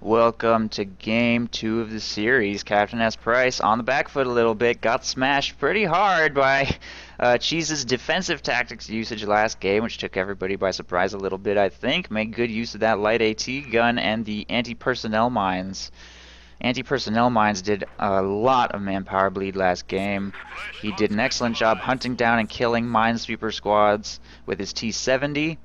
Welcome to game 2 of the series. CaptainSPrice on the back foot a little bit, got smashed pretty hard by Cheese's defensive tactics usage last game, which took everybody by surprise a little bit, I think. Made good use of that light AT gun and the anti-personnel mines. Anti-personnel mines did a lot of manpower bleed last game. He did an excellent job hunting down and killing minesweeper squads with his T-70.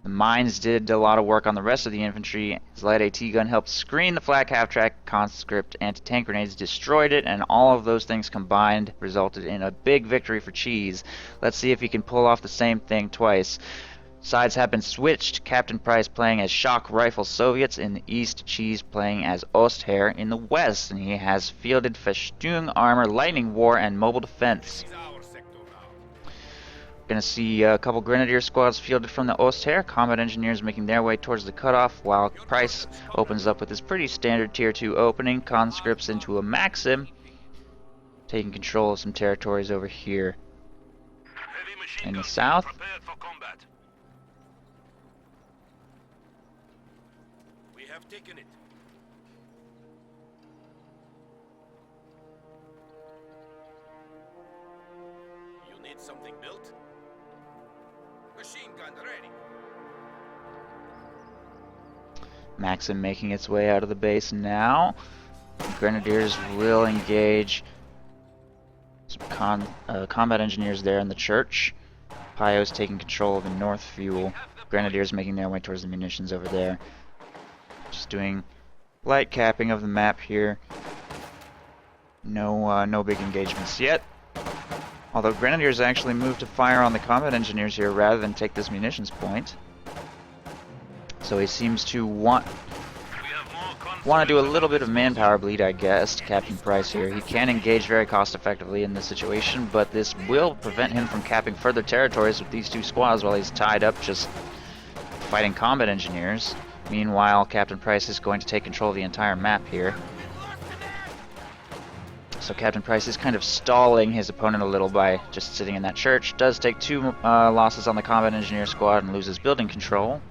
The mines did a lot of work on the rest of the infantry. His light AT gun helped screen the flak half-track conscript anti-tank grenades, destroyed it, and all of those things combined resulted in a big victory for Cheese. Let's see if he can pull off the same thing twice. Sides have been switched. CaptainSPrice playing as Shock Rifle Soviets in the east, Cheese playing as Ostheer in the west, and he has fielded Festung armor, lightning war, and mobile defense. Gonna see a couple grenadier squads fielded from the Ostheer, combat engineers making their way towards the cutoff, while Price opens up with his pretty standard tier 2 opening, conscripts into a Maxim, taking control of some territories over here in the south. We have taken it. You need something built? Machine gun ready. Maxim making its way out of the base now. Grenadiers will engage some combat engineers there in the church. Pio's taking control of the north fuel. Grenadiers making their way towards the munitions over there. Just doing light capping of the map here. No big engagements yet. Although Grenadiers actually moved to fire on the combat engineers here rather than take this munitions point. So he seems to want to do a little bit of manpower bleed, I guess, to CaptainSPrice here. He can engage very cost effectively in this situation, but this will prevent him from capping further territories with these two squads while he's tied up just fighting combat engineers. Meanwhile, CaptainSPrice is going to take control of the entire map here. So CaptainSPrice is kind of stalling his opponent a little by just sitting in that church. Does take 2 losses on the combat engineer squad and loses building control.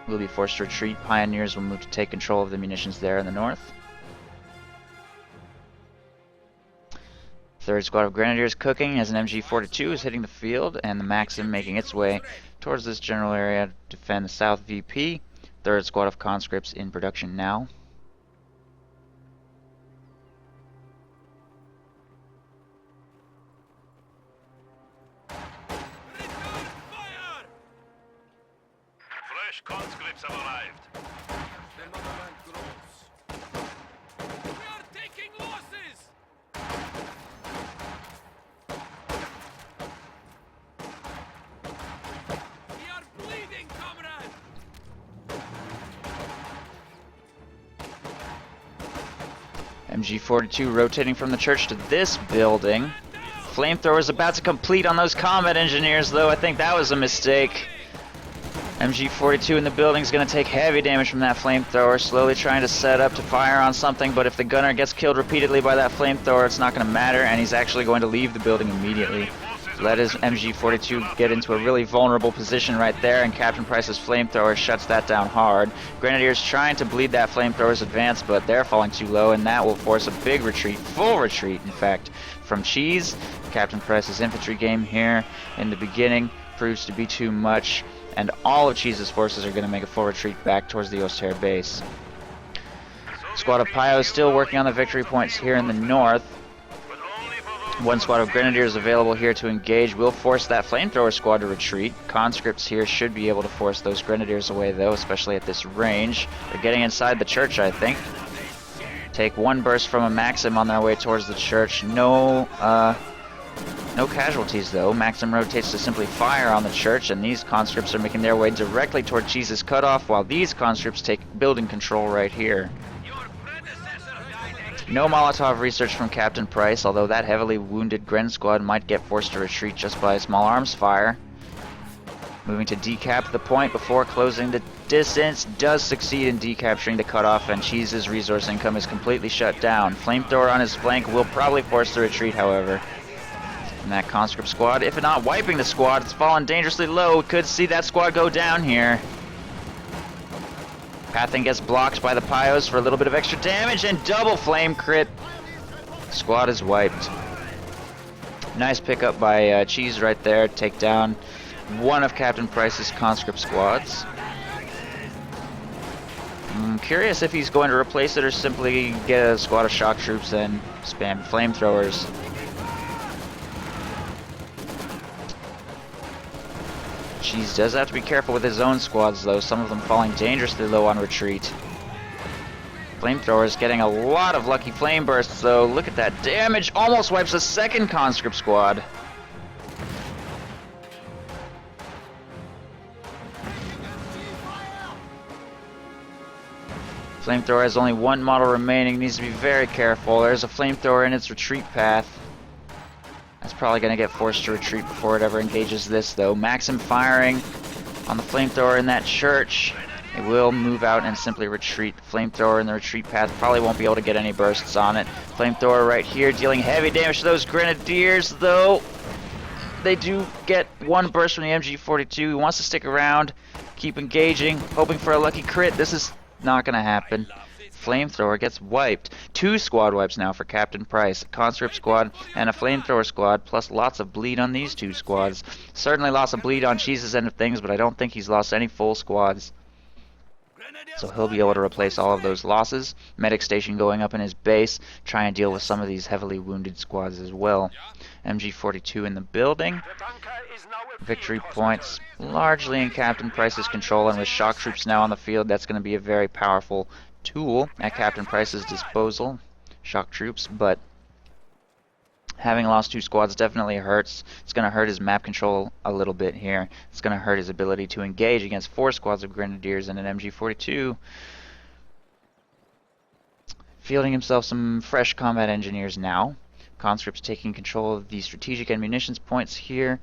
Will be forced to retreat. Pioneers will move to take control of the munitions there in the north. 3rd squad of Grenadiers cooking as an MG42 is hitting the field, and the Maxim making its way towards this general area to defend the south VP. 3rd squad of conscripts in production now. Conscripts have arrived. The motherland grows. We are taking losses. We are bleeding, comrade. MG42 rotating from the church to this building. Flamethrower is about to complete on those combat engineers, though. I think that was a mistake. MG42 in the building is going to take heavy damage from that flamethrower, slowly trying to set up to fire on something, but if the gunner gets killed repeatedly by that flamethrower, it's not going to matter, and he's actually going to leave the building immediately. Let his MG42 get into a really vulnerable position right there, and CaptainSPrice's flamethrower shuts that down hard. Grenadiers trying to bleed that flamethrower's advance, but they're falling too low, and that will force a big retreat, full retreat, in fact, from Cheese. CaptainSPrice's infantry game here in the beginning proves to be too much, and all of Cheese's forces are going to make a full retreat back towards the Ostheer base. Squad of Pio is still working on the victory points here in the north. 1 squad of Grenadiers available here to engage will force that flamethrower squad to retreat. Conscripts here should be able to force those Grenadiers away, though, especially at this range. They're getting inside the church, I think. Take 1 burst from a Maxim on their way towards the church. No casualties, though. Maxim rotates to simply fire on the church, and these conscripts are making their way directly toward Cheese's cutoff, while these conscripts take building control right here. No Molotov research from CaptainSPrice, although that heavily wounded Gren squad might get forced to retreat just by small arms fire. Moving to decap the point before closing the distance, does succeed in decapturing the cutoff, and Cheese's resource income is completely shut down. Flamethrower on his flank will probably force the retreat, however. And that conscript squad, if not wiping the squad, it's fallen dangerously low. Could see that squad go down here. Pathing gets blocked by the Pyos for a little bit of extra damage, and double flame crit. Squad is wiped. Nice pickup by Cheese right there. Take down one of Captain Price's conscript squads. I'm curious if he's going to replace it or simply get a squad of shock troops and spam flamethrowers. Cheese does have to be careful with his own squads though, some of them falling dangerously low on retreat. Flamethrowers getting a lot of lucky flame bursts though. Look at that damage, almost wipes a second conscript squad. Flamethrower has only one model remaining, needs to be very careful. There's a flamethrower in its retreat path. That's probably going to get forced to retreat before it ever engages this though. Maxim firing on the flamethrower in that church. It will move out and simply retreat. Flamethrower in the retreat path probably won't be able to get any bursts on it. Flamethrower right here dealing heavy damage to those grenadiers though. They do get one burst from the MG42. He wants to stick around, keep engaging, hoping for a lucky crit. This is not gonna happen. Flamethrower gets wiped. 2 squad wipes now for Captain Price. A conscript squad and a flamethrower squad, plus lots of bleed on these 2 squads. Certainly lots of bleed on Cheese's end of things, but I don't think he's lost any full squads. So he'll be able to replace all of those losses. Medic station going up in his base, try and deal with some of these heavily wounded squads as well. MG42 in the building. Victory points largely in Captain Price's control, and with shock troops now on the field, that's going to be a very powerful tool at Captain Price's disposal. Shock troops, but having lost 2 squads definitely hurts. It's going to hurt his map control a little bit here. It's going to hurt his ability to engage against 4 squads of grenadiers and an MG42. Fielding himself some fresh combat engineers now. Conscripts taking control of the strategic and munitions points here,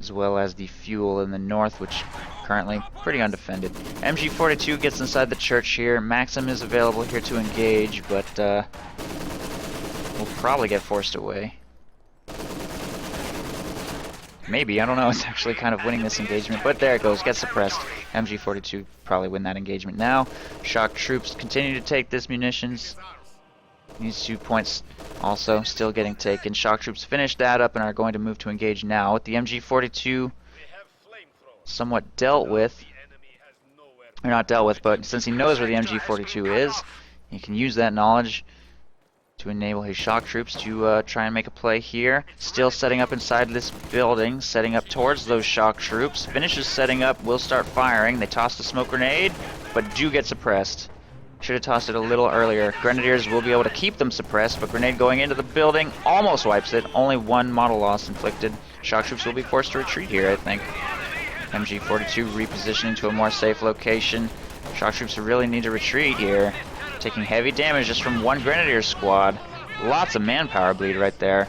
as well as the fuel in the north, which currently pretty undefended. MG42 gets inside the church here. Maxim is available here to engage, but will probably get forced away. Maybe, I don't know. It's actually kind of winning this engagement, but there it goes. Gets suppressed. MG42 probably win that engagement now. Shock troops continue to take this munitions. These 2 points also still getting taken. Shock troops finish that up and are going to move to engage now. With the MG42 somewhat dealt with, or not dealt with, but since he knows where the MG42 is, he can use that knowledge to enable his shock troops to try and make a play here. Still setting up inside this building, setting up towards those shock troops. Finishes setting up, will start firing. They toss the smoke grenade, but do get suppressed. Should have tossed it a little earlier. Grenadiers will be able to keep them suppressed, but grenade going into the building almost wipes it. Only 1 model loss inflicted. Shock troops will be forced to retreat here, I think. MG42 repositioning to a more safe location. Shock troops really need to retreat here. Taking heavy damage just from 1 grenadier squad. Lots of manpower bleed right there.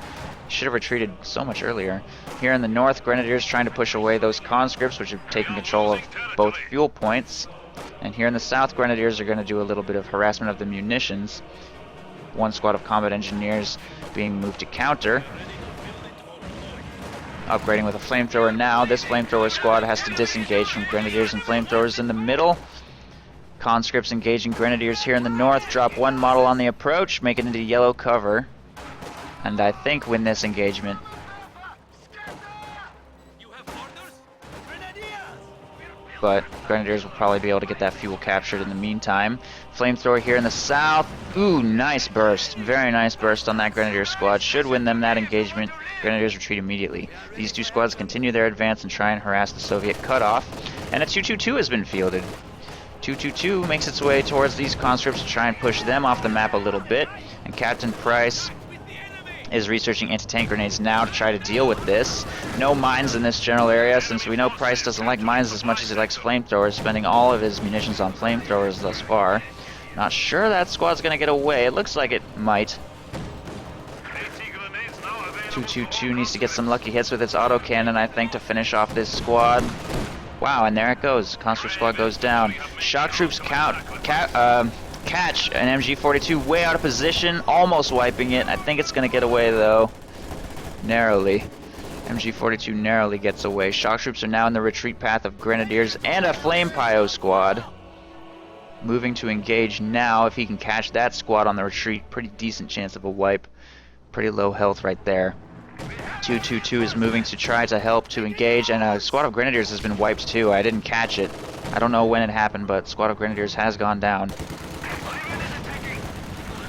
Should have retreated so much earlier. Here in the north, grenadiers trying to push away those conscripts, which have taken control of both fuel points. And here in the south, grenadiers are going to do a little bit of harassment of the munitions. 1 squad of combat engineers being moved to counter. Upgrading with a flamethrower now. This flamethrower squad has to disengage from grenadiers and flamethrowers in the middle. Conscripts engaging grenadiers here in the north. Drop 1 model on the approach, make it into yellow cover, and I think win this engagement. But grenadiers will probably be able to get that fuel captured in the meantime. Flamethrower here in the south. Ooh, nice burst. Very nice burst on that grenadier squad. Should win them that engagement. Grenadiers retreat immediately. These 2 squads continue their advance and try and harass the Soviet cutoff. And a 222 has been fielded. 222 makes its way towards these conscripts to try and push them off the map a little bit. And Captain Price is researching anti-tank grenades now to try to deal with this. No mines in this general area, since we know Price doesn't like mines as much as he likes flamethrowers, spending all of his munitions on flamethrowers thus far. Not sure that squad's going to get away. It looks like it might. 222 needs to get some lucky hits with its autocannon, I think, to finish off this squad. Wow, and there it goes. Conscript squad goes down. Shock troops catch an MG42 way out of position, almost wiping it. I think it's going to get away, though. Narrowly. MG42 narrowly gets away. Shock troops are now in the retreat path of grenadiers and a flame Pyo squad. moving to engage now. If he can catch that squad on the retreat, pretty decent chance of a wipe. Pretty low health right there. 222 is moving to try to help to engage, and a squad of Grenadiers has been wiped too. I didn't catch it. I don't know when it happened, but squad of Grenadiers has gone down.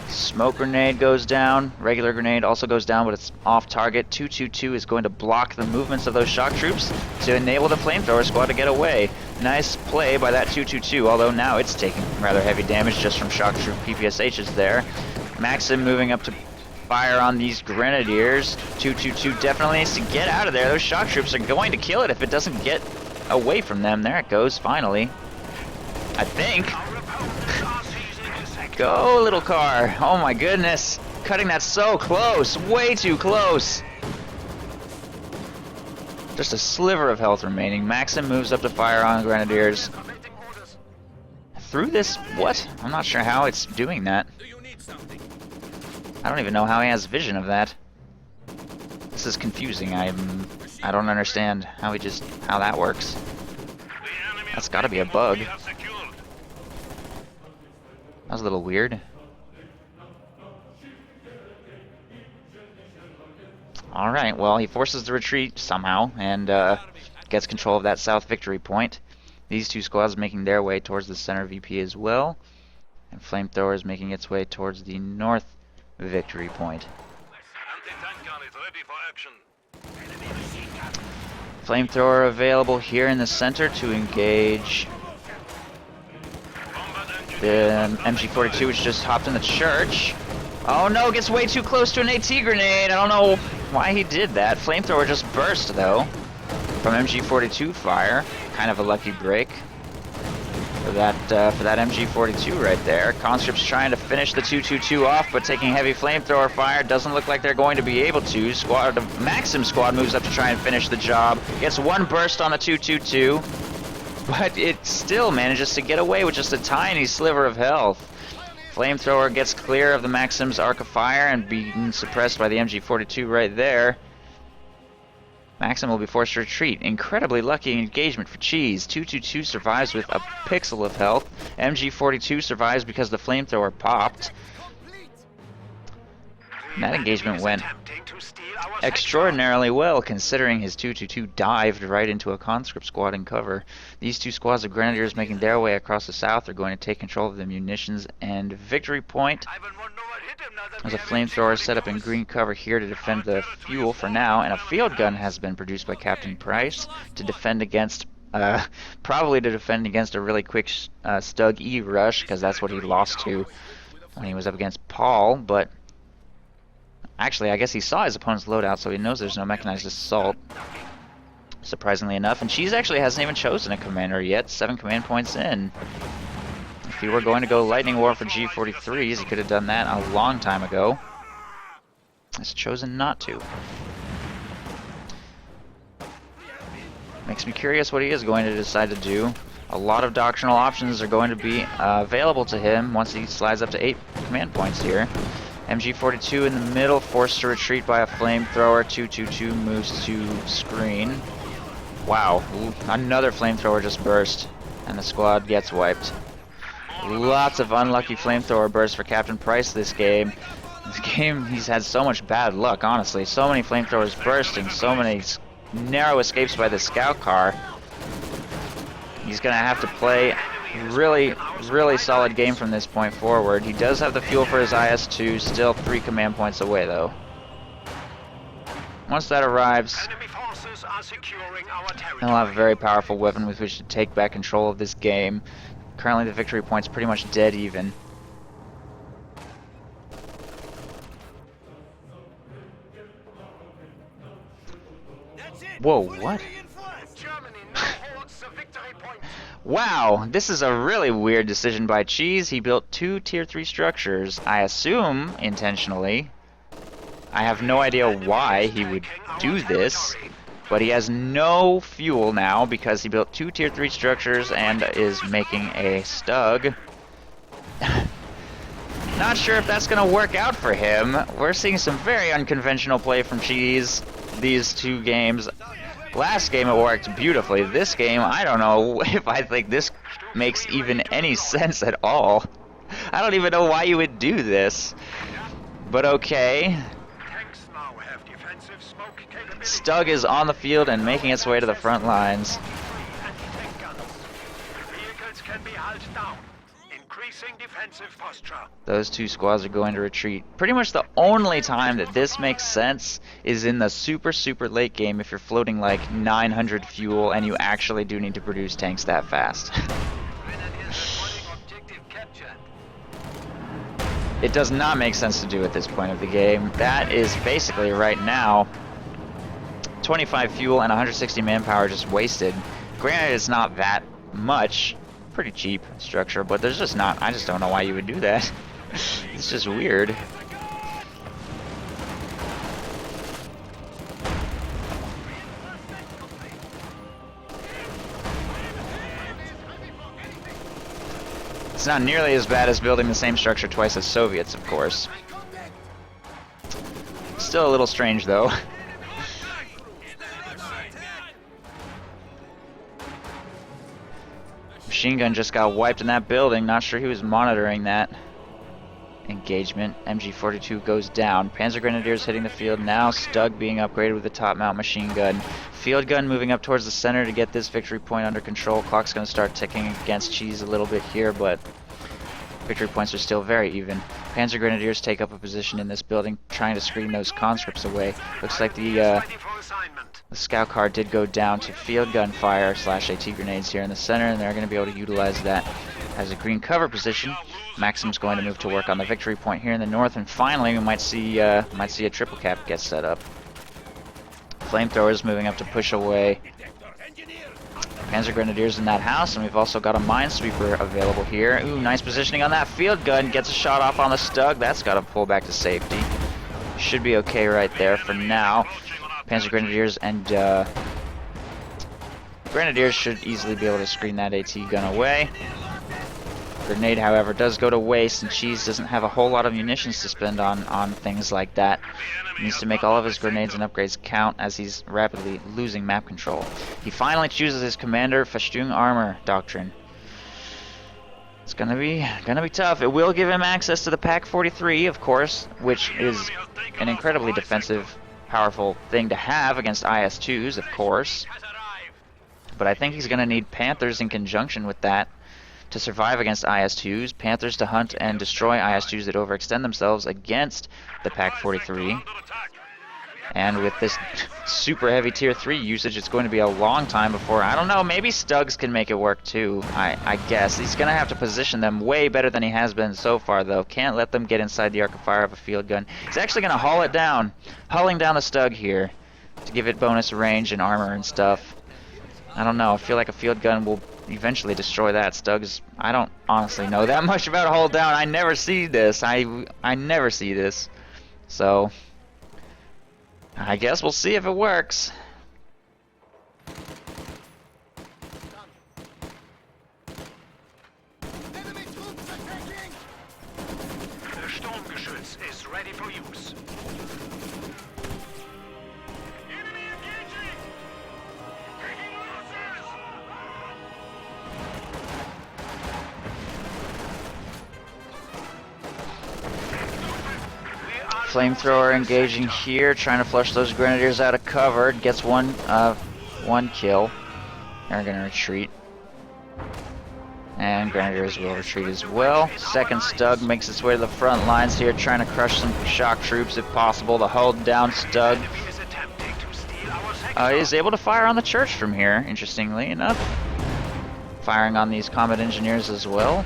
Smoke grenade goes down. Regular grenade also goes down, but it's off target. 222 is going to block the movements of those shock troops to enable the flamethrower squad to get away. Nice play by that 222, although now it's taking rather heavy damage just from shock troop PPSHs there. Maxim moving up to fire on these Grenadiers. 222 definitely needs to get out of there. Those shock troops are going to kill it if it doesn't get away from them. There it goes, finally. I think. Go, little car. Oh my goodness. Cutting that so close. Way too close. Just a sliver of health remaining. Maxim moves up to fire on Grenadiers. Through this? What? I'm not sure how it's doing that. I don't even know how he has vision of that. This is confusing. I don't understand how that works. That's gotta be a bug. That was a little weird. Alright, well, he forces the retreat somehow and gets control of that south victory point. These two squads making their way towards the center VP as well. And Flamethrower is making its way towards the north victory point. Flamethrower available here in the center to engage the MG42, which just hopped in the church. Oh no, gets way too close to an AT grenade. I don't know why he did that. Flamethrower just burst though from MG42 fire. Kind of a lucky break for that MG42 right there. Conscript's trying to finish the 222 off, but taking heavy flamethrower fire. Doesn't look like they're going to be able to. The Maxim squad moves up to try and finish the job. Gets one burst on the 222. But it still manages to get away with just a tiny sliver of health. Flamethrower gets clear of the Maxim's arc of fire and being suppressed by the MG42 right there. Maxim will be forced to retreat. Incredibly lucky engagement for Cheese. 222 survives with a pixel of health. MG42 survives because the flamethrower popped. And that engagement went extraordinarily well, considering his 222 dived right into a conscript squad in cover. These two squads of Grenadiers making their way across the south are going to take control of the munitions and victory point. There's a flamethrower set up in green cover here to defend the fuel for now, and a field gun has been produced by CaptainSPrice to defend against, probably to defend against a really quick Stug E rush, because that's what he lost to when he was up against Paul, but actually, I guess he saw his opponent's loadout, so he knows there's no mechanized assault, surprisingly enough. And Cheese actually hasn't even chosen a commander yet, 7 command points in. If he were going to go Lightning War for G43s, he could have done that a long time ago. He's chosen not to. Makes me curious what he is going to decide to do. A lot of doctrinal options are going to be available to him once he slides up to 8 command points here. MG42 in the middle, forced to retreat by a flamethrower. 222 moves to screen. Wow, another flamethrower just burst, and the squad gets wiped. Lots of unlucky flamethrower bursts for CaptainSPrice this game. This game, he's had so much bad luck, honestly. So many flamethrowers bursting, so many narrow escapes by the scout car. He's going to have to play really solid game from this point forward. He does have the fuel for his IS-2, still 3 command points away though. Once that arrives, he'll have a very powerful weapon with which to take back control of this game. Currently the victory point's pretty much dead even. Whoa, what? Wow, this is a really weird decision by Cheese. He built 2 tier 3 structures, I assume intentionally. I have no idea why he would do this, but he has no fuel now because he built 2 tier 3 structures and is making a Stug. Not sure if that's going to work out for him. We're seeing some very unconventional play from Cheese these 2 games. Last game it worked beautifully. This game, I don't know if I think this makes even any sense at all. I don't even know why you would do this. But okay. Tanks now have defensive smoke capability. Stug is on the field and making its way to the front lines. Anti-tank guns. Vehicles can be held down, increasing defensive posture. Those two squads are going to retreat. Pretty much the only time that this makes sense is in the super late game if you're floating like 900 fuel and you actually do need to produce tanks that fast. It does not make sense to do at this point of the game. That is basically right now 25 fuel and 160 manpower just wasted. Granted, it's not that much. Pretty cheap structure, but there's just not. I just don't know why you would do that. It's just weird. It's not nearly as bad as building the same structure twice as Soviets, of course. Still a little strange, though. Machine gun just got wiped in that building. Not sure who was monitoring that engagement. MG42 goes down. Panzer Grenadiers hitting the field now. Stug being upgraded with the top mount machine gun. Field gun moving up towards the center to get this victory point under control. Clock's going to start ticking against Cheese a little bit here, but victory points are still very even. Panzer Grenadiers take up a position in this building, trying to screen those conscripts away. Looks like the scout car did go down to field gun fire / AT grenades here in the center, and they're going to be able to utilize that as a green cover position. Maxim's going to move to work on the victory point here in the north, and finally we might see a triple cap get set up. Flamethrowers moving up to push away Panzer Grenadiers in that house, and we've also got a minesweeper available here. Ooh, nice positioning on that field gun. Gets a shot off on the Stug. That's got to pull back to safety. Should be okay right there for now. Panzer Grenadiers and Grenadiers should easily be able to screen that AT gun away. Grenade, however, does go to waste, and Cheese doesn't have a whole lot of munitions to spend on things like that. He needs to make all of his grenades and upgrades count as he's rapidly losing map control. He finally chooses his commander Festung Armor doctrine. It's gonna be tough. It will give him access to the Pak 43, of course, which is an incredibly defensive, powerful thing to have against IS-2s, of course. But I think he's gonna need Panthers in conjunction with that to survive against IS-2s, Panthers to hunt and destroy IS-2s that overextend themselves against the Pak 43. And with this super heavy tier 3 usage, it's going to be a long time before, I don't know, maybe Stugs can make it work too, I guess. He's going to have to position them way better than he has been so far, though. Can't let them get inside the arc of fire of a field gun. He's actually going to haul it down, hulling down the Stug here to give it bonus range and armor and stuff. I don't know, I feel like a field gun will eventually destroy that. Stugs, I don't honestly know that much about a hold down. I never see this. I never see this. So I guess we'll see if it works. Enemy troops attacking! The Sturmgeschütz is ready for use. Enemy engaging! Taking losses! Flamethrower engaging here, trying to flush those Grenadiers out of cover. Gets one kill. They're gonna retreat. And Grenadiers will retreat as well. Second Stug makes its way to the front lines here, trying to crush some shock troops if possible. The hold down Stug is able to fire on the church from here, interestingly enough. Firing on these combat engineers as well.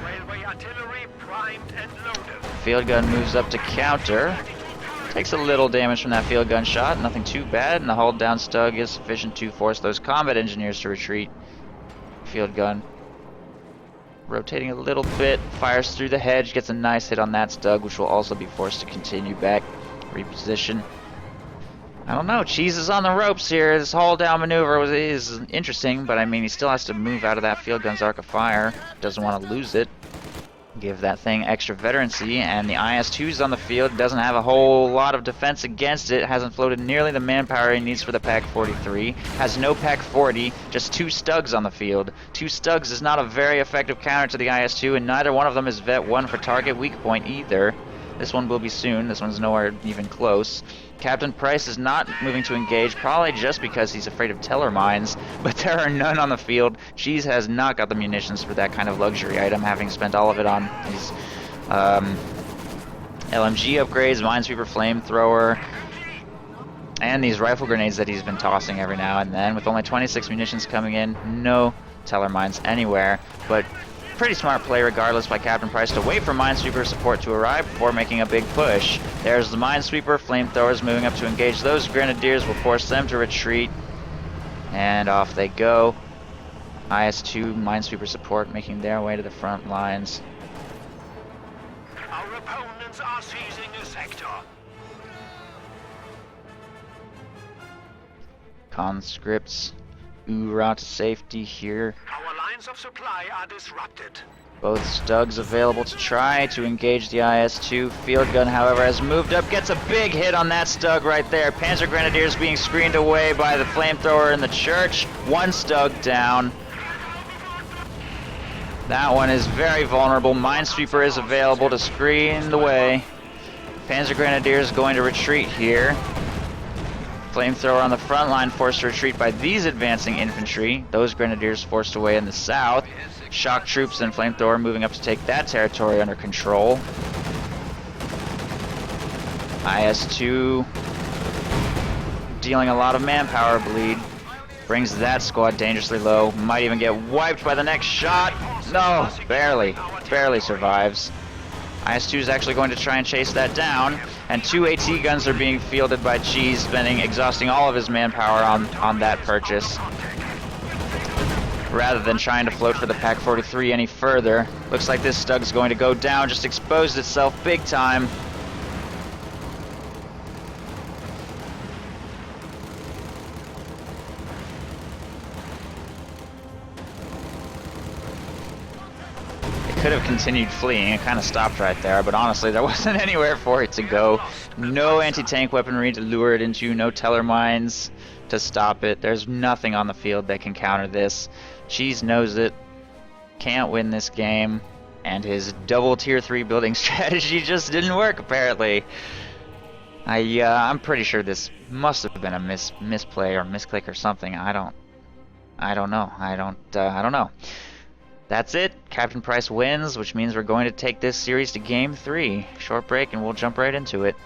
Railway artillery primed and loaded. Field gun moves up to counter. Takes a little damage from that field gun shot, nothing too bad, and the hold down Stug is sufficient to force those combat engineers to retreat. Field gun rotating a little bit, fires through the hedge, gets a nice hit on that Stug, which will also be forced to continue back, reposition. I don't know, Cheese is on the ropes here. This hold down maneuver is interesting, but I mean, he still has to move out of that field gun's arc of fire. Doesn't want to lose it. Give that thing extra veterancy, and the IS-2's on the field. Doesn't have a whole lot of defense against it. Hasn't floated nearly the manpower he needs for the PaK-43. Has no PaK-40, just 2 Stugs on the field. 2 Stugs is not a very effective counter to the IS-2, and neither one of them is Vet 1 for target weak point either. This one will be soon. This one's nowhere even close. CaptainSPrice is not moving to engage, probably just because he's afraid of Teller mines, but there are none on the field. Cheese has not got the munitions for that kind of luxury item, having spent all of it on his LMG upgrades, Minesweeper, Flamethrower, and these rifle grenades that he's been tossing every now and then. With only 26 munitions coming in, no Teller mines anywhere, but pretty smart play regardless by CaptainSPrice to wait for Minesweeper support to arrive before making a big push. There's the Minesweeper, Flamethrowers moving up to engage those Grenadiers will force them to retreat, and off they go. IS-2 Minesweeper support making their way to the front lines. Our opponents are seizing a sector. Conscripts oorah to safety here. Our lines of supply are disrupted. Both Stugs available to try to engage the IS-2. Field gun, however, has moved up, gets a big hit on that Stug right there. Panzer Grenadiers being screened away by the Flamethrower in the church. 1 Stug down. That one is very vulnerable. Minesweeper is available to screen the way. Panzer Grenadiers going to retreat here. Flamethrower on the front line forced to retreat by these advancing infantry. Those Grenadiers forced away in the south. Shock troops and Flamethrower moving up to take that territory under control. IS-2 dealing a lot of manpower bleed. Brings that squad dangerously low. Might even get wiped by the next shot. No, barely survives. IS-2 is actually going to try and chase that down, and 2 AT guns are being fielded by Cheese, exhausting all of his manpower on that purchase. Rather than trying to float for the PaK-43 any further. Looks like this Stug's going to go down, just exposed itself big time. Could have continued fleeing. It kind of stopped right there, but honestly, there wasn't anywhere for it to go. No anti-tank weaponry to lure it into, no Teller mines to stop it. There's nothing on the field that can counter this. Cheese knows it. Can't win this game, and his double tier 3 building strategy just didn't work apparently. I'm pretty sure this must have been a misplay or misclick or something. I don't know. I don't know. That's it. CaptainSPrice wins, which means we're going to take this series to Game 3. Short break and we'll jump right into it.